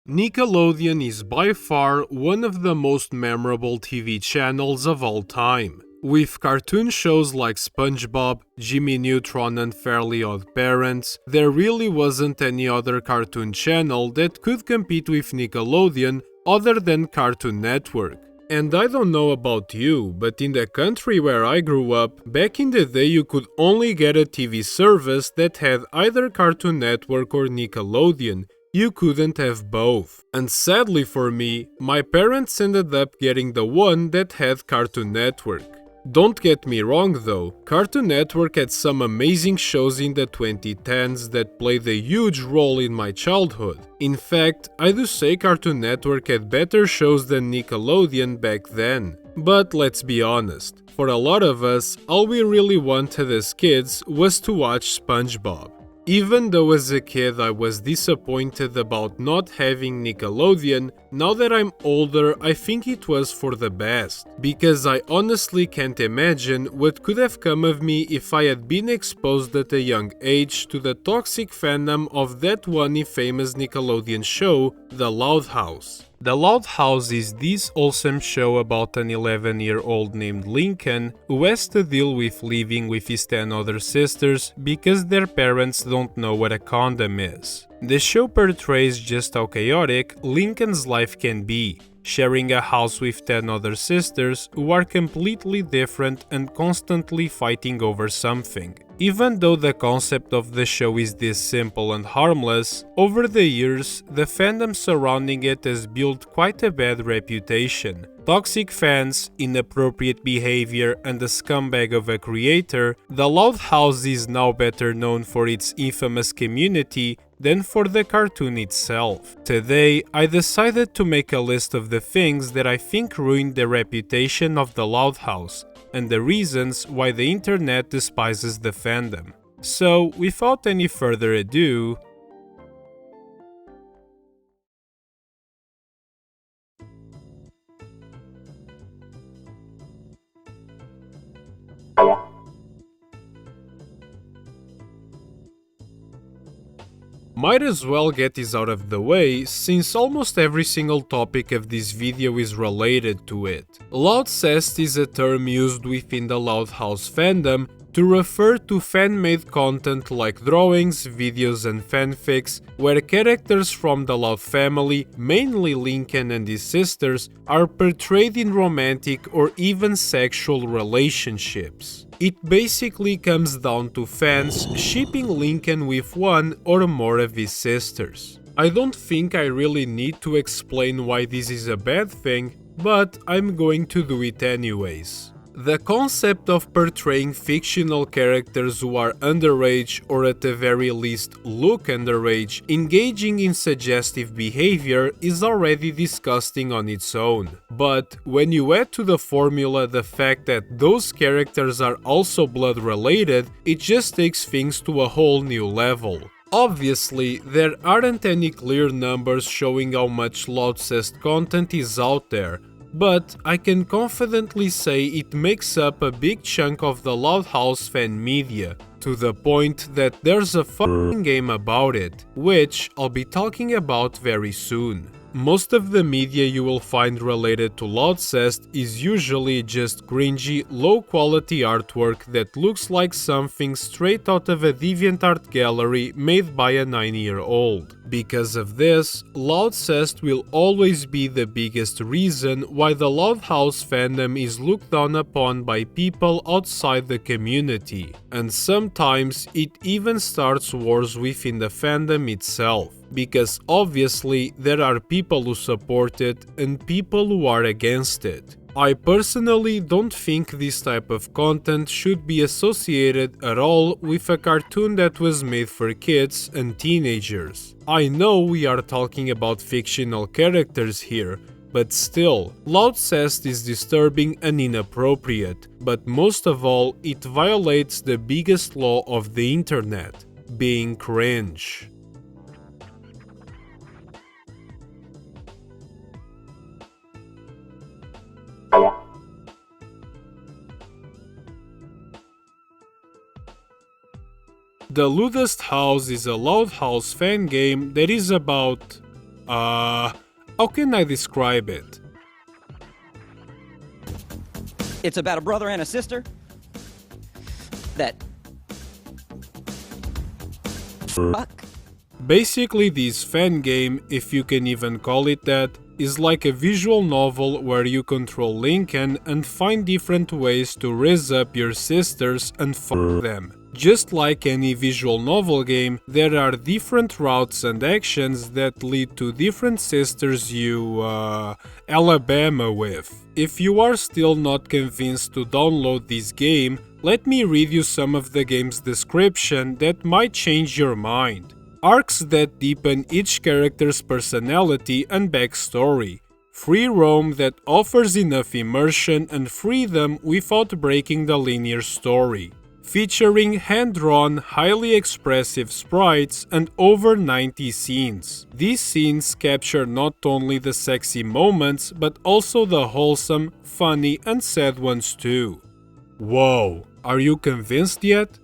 Nickelodeon is by far one of the most memorable TV channels of all time. With cartoon shows like SpongeBob, Jimmy Neutron and Fairly Odd Parents, there really wasn't any other cartoon channel that could compete with Nickelodeon other than Cartoon Network. And I don't know about you, but in the country where I grew up, back in the day you could only get a TV service that had either Cartoon Network or Nickelodeon. You couldn't have both. And sadly for me, my parents ended up getting the one that had Cartoon Network. Don't get me wrong though, Cartoon Network had some amazing shows in the 2010s that played a huge role in my childhood. In fact, I do say Cartoon Network had better shows than Nickelodeon back then. But let's be honest, for a lot of us, all we really wanted as kids was to watch SpongeBob. Even though as a kid I was disappointed about not having Nickelodeon, now that I'm older I think it was for the best, because I honestly can't imagine what could have come of me if I had been exposed at a young age to the toxic fandom of that one famous Nickelodeon show, The Loud House. The Loud House is this awesome show about an 11-year-old named Lincoln who has to deal with living with his 10 other sisters because their parents don't know what a condom is. The show portrays just how chaotic Lincoln's life can be, sharing a house with 10 other sisters who are completely different and constantly fighting over something. Even though the concept of the show is this simple and harmless, over the years, the fandom surrounding it has built quite a bad reputation. Toxic fans, inappropriate behavior, and a scumbag of a creator, The Loud House is now better known for its infamous community than for the cartoon itself. Today, I decided to make a list of the things that I think ruined the reputation of The Loud House, and the reasons why the internet despises the fandom. So, without any further ado, might as well get this out of the way, since almost every single topic of this video is related to it. Loud Zest is a term used within the Loud House fandom to refer to fan-made content like drawings, videos and fanfics, where characters from the Loud family, mainly Lincoln and his sisters, are portrayed in romantic or even sexual relationships. It basically comes down to fans shipping Lincoln with one or more of his sisters. I don't think I really need to explain why this is a bad thing, but I'm going to do it anyways. The concept of portraying fictional characters who are underage or at the very least look underage, engaging in suggestive behavior is already disgusting on its own. But when you add to the formula the fact that those characters are also blood related, it just takes things to a whole new level. Obviously, there aren't any clear numbers showing how much Loud Zest content is out there, but I can confidently say it makes up a big chunk of the Loud House fan media, to the point that there's a fucking game about it, which I'll be talking about very soon. Most of the media you will find related to Loud Zest is usually just cringy, low-quality artwork that looks like something straight out of a DeviantArt gallery made by a 9-year-old. Because of this, Loud Zest will always be the biggest reason why the Loud House fandom is looked down upon by people outside the community, and sometimes it even starts wars within the fandom itself, because obviously there are people who support it and people who are against it. I personally don't think this type of content should be associated at all with a cartoon that was made for kids and teenagers. I know we are talking about fictional characters here, but still, Loud Zest is disturbing and inappropriate, but most of all, it violates the biggest law of the internet, being cringe. The Loudest House is a Loud House fan game that is about How can I describe it? It's about a brother and a sister that fuck. Basically, this fan game, if you can even call it that, is like a visual novel where you control Lincoln and find different ways to raise up your sisters and fuck them. Just like any visual novel game, there are different routes and actions that lead to different sisters you, Alabama with. If you are still not convinced to download this game, let me read you some of the game's description that might change your mind. Arcs that deepen each character's personality and backstory. Free roam that offers enough immersion and freedom without breaking the linear story. Featuring hand-drawn, highly expressive sprites and over 90 scenes. These scenes capture not only the sexy moments, but also the wholesome, funny and sad ones too. Whoa, are you convinced yet?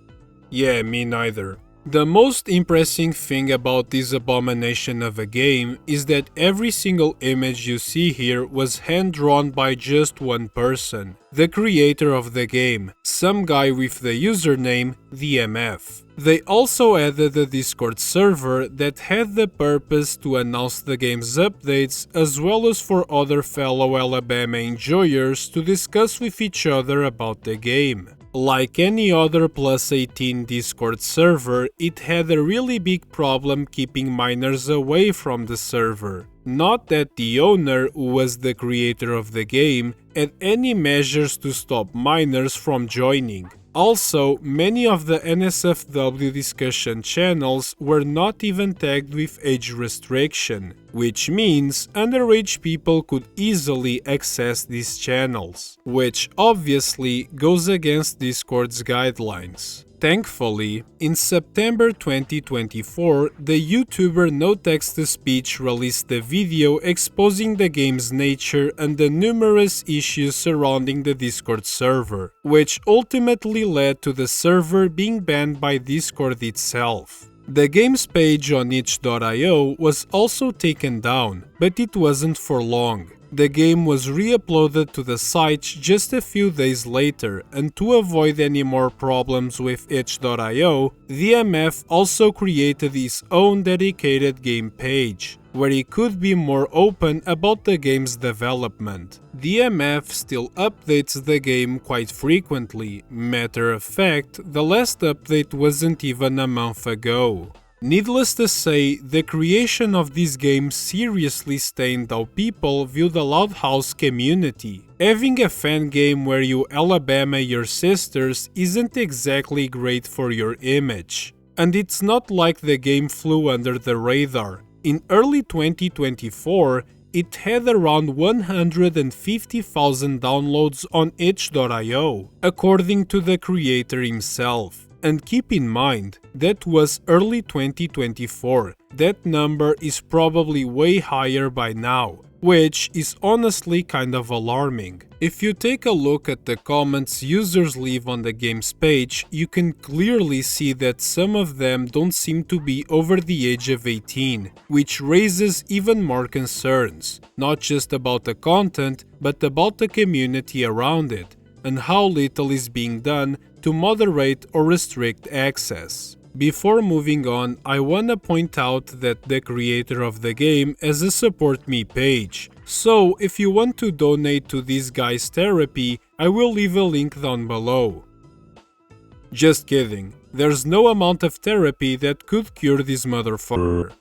Yeah, me neither. The most impressive thing about this abomination of a game is that every single image you see here was hand-drawn by just one person, the creator of the game, some guy with the username DMF. They also added a Discord server that had the purpose to announce the game's updates as well as for other fellow Alabama enjoyers to discuss with each other about the game. Like any other plus 18 Discord server, it had a really big problem keeping minors away from the server. Not that the owner, who was the creator of the game, had any measures to stop minors from joining. Also, many of the NSFW discussion channels were not even tagged with age restriction, which means underage people could easily access these channels, which obviously goes against Discord's guidelines. Thankfully, in September 2024, the YouTuber No Text to Speech released a video exposing the game's nature and the numerous issues surrounding the Discord server, which ultimately led to the server being banned by Discord itself. The game's page on itch.io was also taken down, but it wasn't for long. The game was re-uploaded to the site just a few days later, and to avoid any more problems with itch.io, DMF also created his own dedicated game page, where he could be more open about the game's development. DMF still updates the game quite frequently. Matter of fact, the last update wasn't even a month ago. Needless to say, the creation of this game seriously stained how people view the Loud House community. Having a fan game where you Alabama your sisters isn't exactly great for your image. And it's not like the game flew under the radar. In early 2024, it had around 150,000 downloads on itch.io, according to the creator himself. And keep in mind, that was early 2024, that number is probably way higher by now, which is honestly kind of alarming. If you take a look at the comments users leave on the game's page, you can clearly see that some of them don't seem to be over the age of 18, which raises even more concerns, not just about the content, but about the community around it, and how little is being done to moderate or restrict access. Before moving on, I wanna point out that the creator of the game has a support me page, so if you want to donate to this guy's therapy, I will leave a link down below. Just kidding, there's no amount of therapy that could cure this motherfucker.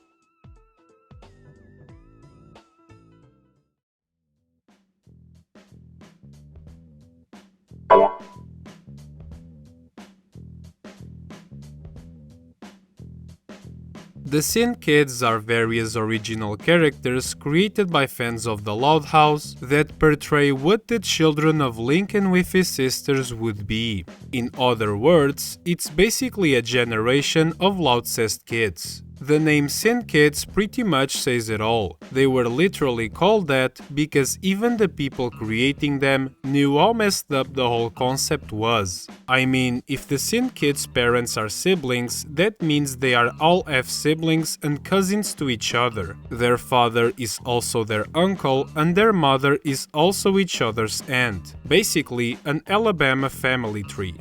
The Sin Kids are various original characters created by fans of the Loud House that portray what the children of Lincoln with his sisters would be. In other words, it's basically a generation of Loud Zest kids. The name Sin Kids pretty much says it all. They were literally called that because even the people creating them knew how messed up the whole concept was. I mean, if the Sin Kids' parents are siblings, that means they are all half-siblings and cousins to each other. Their father is also their uncle and their mother is also each other's aunt. Basically, an Alabama family tree.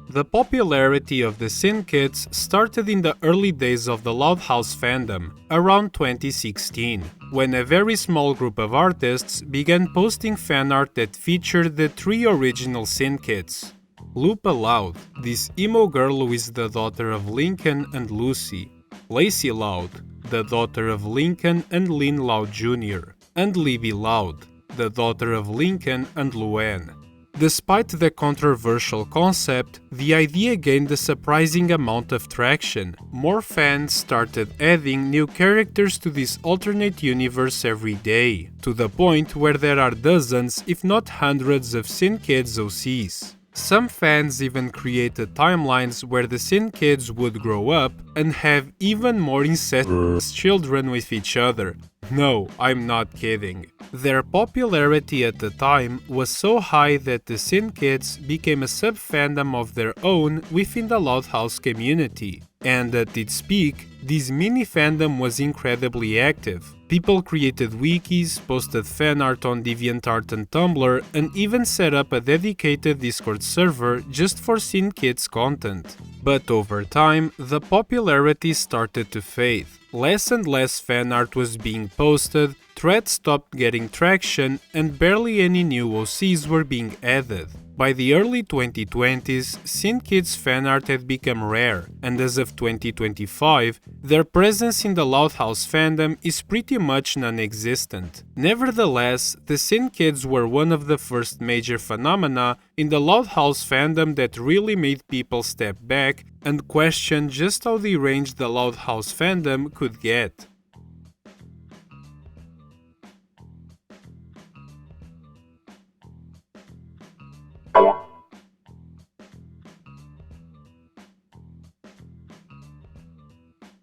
The popularity of the Sin Kids started in the early days of the Loud House fandom, around 2016, when a very small group of artists began posting fan art that featured the three original Sin Kids. Lupa Loud, this emo girl who is the daughter of Lincoln and Lucy, Lacey Loud, the daughter of Lincoln and Lynn Loud Jr., and Libby Loud, the daughter of Lincoln and Luann. Despite the controversial concept, the idea gained a surprising amount of traction. More fans started adding new characters to this alternate universe every day, to the point where there are dozens, if not hundreds, of Sin Kids OCs. Some fans even created timelines where the Sin Kids would grow up and have even more incestuous children with each other. No, I'm not kidding. Their popularity at the time was so high that the Sin Kids became a sub-fandom of their own within the Loud House community. And at its peak, this mini-fandom was incredibly active. People created wikis, posted fan art on DeviantArt and Tumblr, and even set up a dedicated Discord server just for Sin Kids content. But over time, the popularity started to fade. Less and less fan art was being posted, threads stopped getting traction, and barely any new OCs were being added. By the early 2020s, Sin Kids fan art had become rare, and as of 2025, their presence in the Loud House fandom is pretty much non-existent. Nevertheless, the Sin Kids were one of the first major phenomena in the Loud House fandom that really made people step back and question just how deranged the Loud House fandom could get.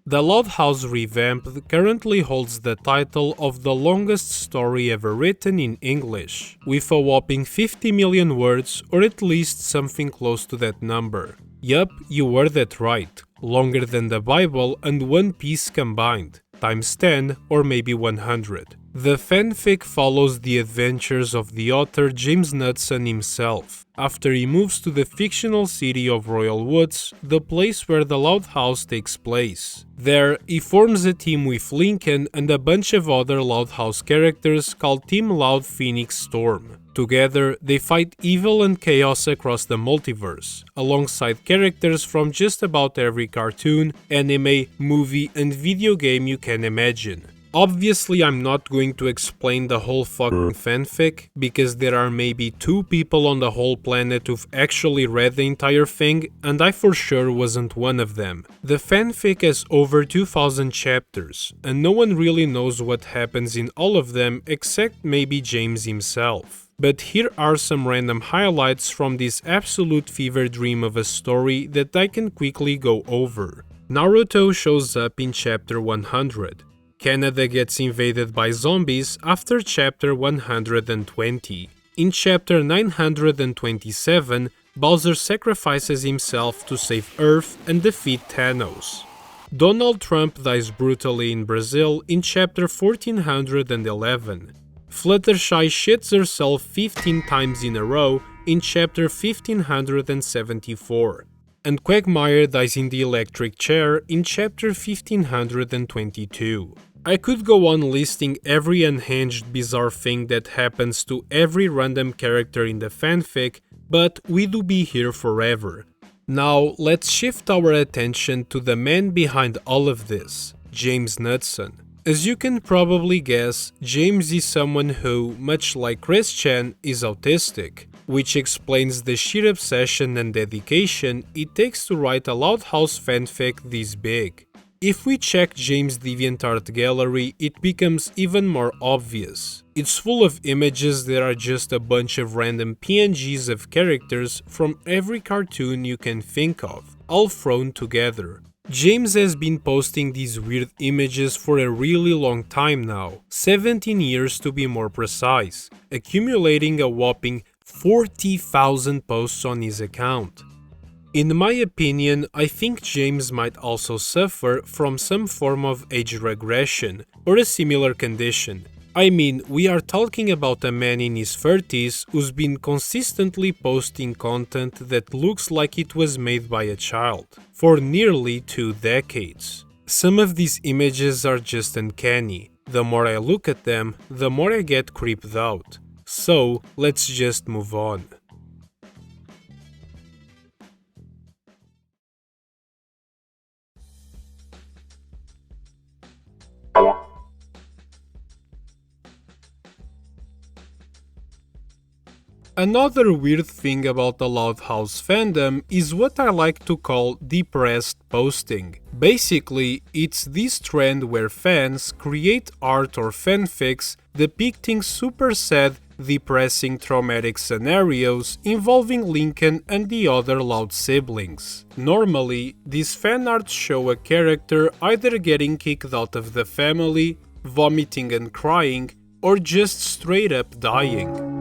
The Loud House Revamped currently holds the title of the longest story ever written in English, with a whopping 50 million words, or at least something close to that number. Yup, you heard that right, longer than the Bible and One Piece combined, times 10 or maybe 100. The fanfic follows the adventures of the author James Knudsen himself, after he moves to the fictional city of Royal Woods, the place where the Loud House takes place. There, he forms a team with Lincoln and a bunch of other Loud House characters called Team Loud Phoenix Storm. Together, they fight evil and chaos across the multiverse, alongside characters from just about every cartoon, anime, movie, and video game you can imagine. Obviously, I'm not going to explain the whole fucking fanfic, because there are maybe 2 people on the whole planet who've actually read the entire thing, and I for sure wasn't one of them. The fanfic has over 2000 chapters, and no one really knows what happens in all of them except maybe James himself. But here are some random highlights from this absolute fever dream of a story that I can quickly go over. Naruto shows up in chapter 100. Canada gets invaded by zombies after chapter 120. In chapter 927, Bowser sacrifices himself to save Earth and defeat Thanos. Donald Trump dies brutally in Brazil in chapter 1411. Fluttershy shits herself 15 times in a row in chapter 1574. And Quagmire dies in the electric chair in chapter 1522. I could go on listing every unhinged bizarre thing that happens to every random character in the fanfic, but we do be here forever. Now let's shift our attention to the man behind all of this, James Knudsen. As you can probably guess, James is someone who, much like Christian, is autistic, which explains the sheer obsession and dedication it takes to write a Loud House fanfic this big. If we check James' DeviantArt gallery, it becomes even more obvious. It's full of images that are just a bunch of random PNGs of characters from every cartoon you can think of, all thrown together. James has been posting these weird images for a really long time now, 17 years to be more precise, accumulating a whopping 40,000 posts on his account. In my opinion, I think James might also suffer from some form of age regression or a similar condition. I mean, we are talking about a man in his 30s who's been consistently posting content that looks like it was made by a child for nearly 2 decades. Some of these images are just uncanny. The more I look at them, the more I get creeped out. So, let's just move on. Another weird thing about the Loud House fandom is what I like to call depressed posting. Basically, it's this trend where fans create art or fanfics depicting super sad, depressing, traumatic scenarios involving Lincoln and the other Loud siblings. Normally, these fan arts show a character either getting kicked out of the family, vomiting and crying, or just straight up dying.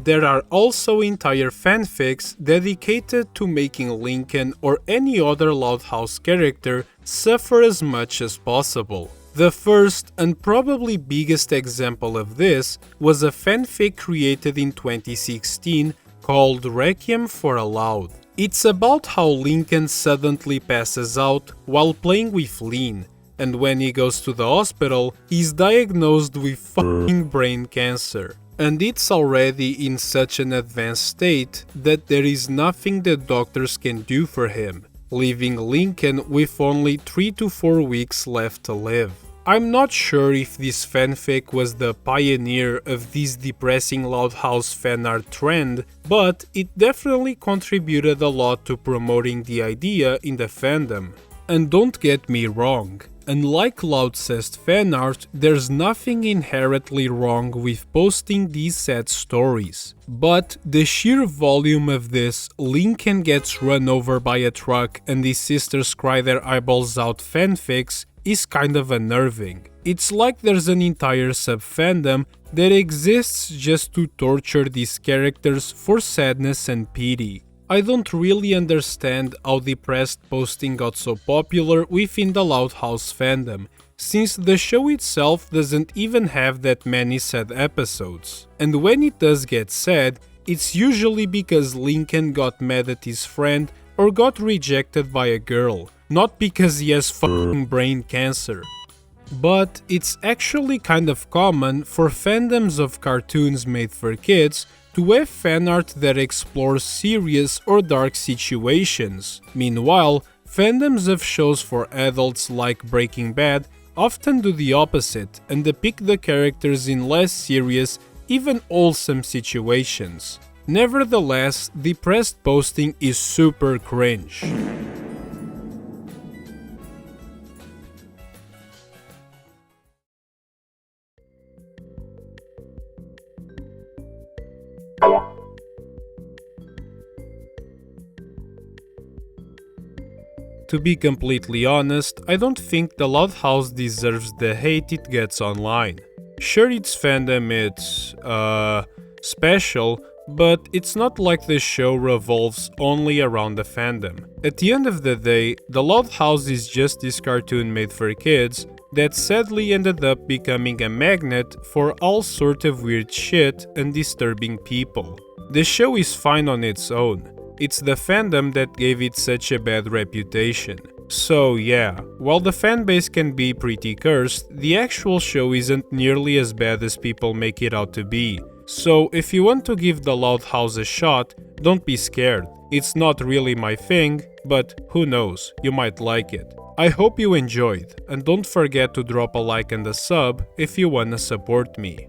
There are also entire fanfics dedicated to making Lincoln or any other Loud House character suffer as much as possible. The first and probably biggest example of this was a fanfic created in 2016 called Requiem for a Loud. It's about how Lincoln suddenly passes out while playing with Lean, and when he goes to the hospital, he's diagnosed with fucking brain cancer. And it's already in such an advanced state that there is nothing the doctors can do for him, leaving Lincoln with only 3 to 4 weeks left to live. I'm not sure if this fanfic was the pioneer of this depressing Loud House fanart trend, but it definitely contributed a lot to promoting the idea in the fandom. And don't get me wrong, unlike Loud Zest fanart, there's nothing inherently wrong with posting these sad stories. But the sheer volume of this Lincoln gets run over by a truck and his sisters cry their eyeballs out fanfics is kind of unnerving. It's like there's an entire sub-fandom that exists just to torture these characters for sadness and pity. I don't really understand how depressed posting got so popular within the Loud House fandom, since the show itself doesn't even have that many sad episodes. And when it does get sad, it's usually because Lincoln got mad at his friend or got rejected by a girl, not because he has fucking brain cancer. But it's actually kind of common for fandoms of cartoons made for kids to have fanart that explores serious or dark situations. Meanwhile, fandoms of shows for adults like Breaking Bad often do the opposite and depict the characters in less serious, even wholesome situations. Nevertheless, depressed posting is super cringe. To be completely honest, I don't think the Loud House deserves the hate it gets online. Sure, its fandom it's special, but it's not like the show revolves only around the fandom. At the end of the day, the Loud House is just this cartoon made for kids that sadly ended up becoming a magnet for all sort of weird shit and disturbing people. The show is fine on its own. It's the fandom that gave it such a bad reputation. So yeah, while the fanbase can be pretty cursed, the actual show isn't nearly as bad as people make it out to be. So if you want to give the Loud House a shot, don't be scared. It's not really my thing, but who knows, you might like it. I hope you enjoyed, and don't forget to drop a like and a sub if you wanna support me.